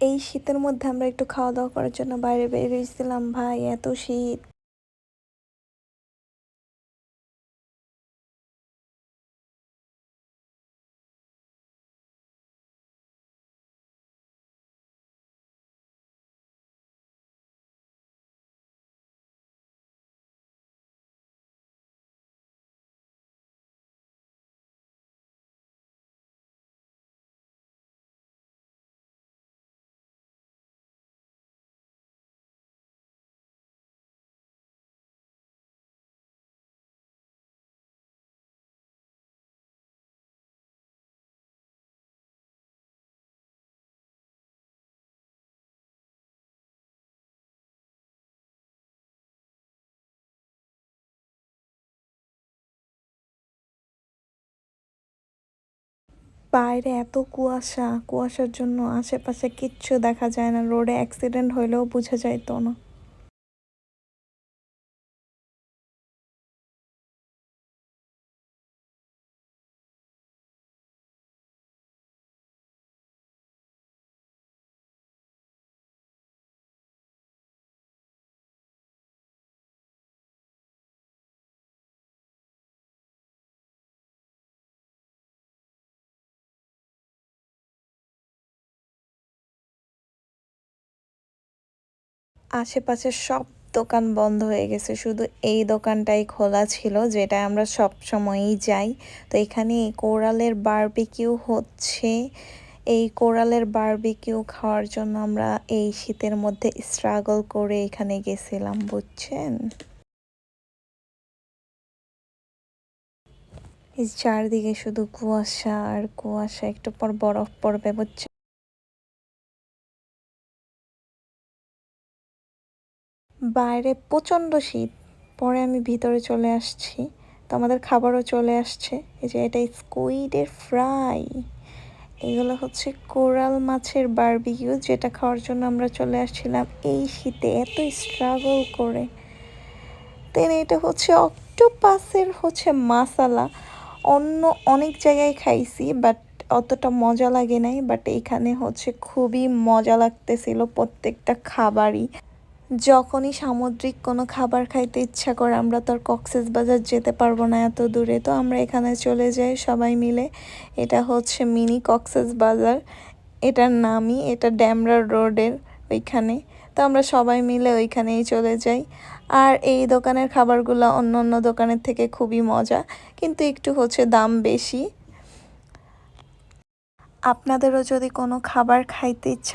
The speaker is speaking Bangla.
এই শীতের মধ্যে আমরা একটু খাওয়া দাওয়া করার জন্য বাইরে বের হয়েছিলাম। ভাই এত শীত! বাইরে এত কুয়াশা, কুয়াশার জন্য আশেপাশে কিচ্ছু দেখা যায় না। রোডে অ্যাক্সিডেন্ট হইলেও বোঝা যাইতো না। আশেপাশের সব দোকান বন্ধ হয়ে গেছে, শুধু এই দোকানটাই খোলা ছিল যেটা আমরা সব সময়ই যাই। তো এখানে কোরালের বারবিকিউ হচ্ছে। এই কোরালের বারবিকিউ খাওয়ার জন্য আমরা এই শীতের মধ্যে স্ট্রাগল করে এখানে গেছিলাম, বুঝছেন? এই চারদিকে শুধু কুয়াশা আর কুয়াশা, একটু পর বরফ পড়বে, বুঝছেন? বাইরে প্রচণ্ড শীত, পরে আমি ভিতরে চলে আসছি। তো আমাদের খাবারও চলে আসছে। এই যে এটা স্কুইডের ফ্রাই, এগুলো হচ্ছে কোরাল মাছের বারবিকিউ, যেটা খাওয়ার জন্য আমরা চলে আসছিলাম এই শীতে এত স্ট্রাগল করে। দেন এটা হচ্ছে অক্টোপাসের হচ্ছে মাসালা। অন্য অনেক জায়গায় খাইছি, বাট অতটা মজা লাগে নাই। বাট এখানে হচ্ছে খুবই মজা লাগতেছিল প্রত্যেকটা খাবারই। যখনই সামুদ্রিক কোনো খাবার খাইতে ইচ্ছা করে, আমরা তো আর কক্সবাজার যেতে পারবো না এত দূরে, তো আমরা এখানে চলে যাই সবাই মিলে। এটা হচ্ছে মিনি কক্সবাজার, এটার নামই, এটা ড্যামরা রোডের ওইখানে। তো আমরা সবাই মিলে ওইখানেই চলে যাই। আর এই দোকানের খাবারগুলো অন্য অন্য দোকানের থেকে খুবই মজা, কিন্তু একটু হচ্ছে দাম বেশি। আপনাদেরও যদি কোনো খাবার খাইতে ইচ্ছা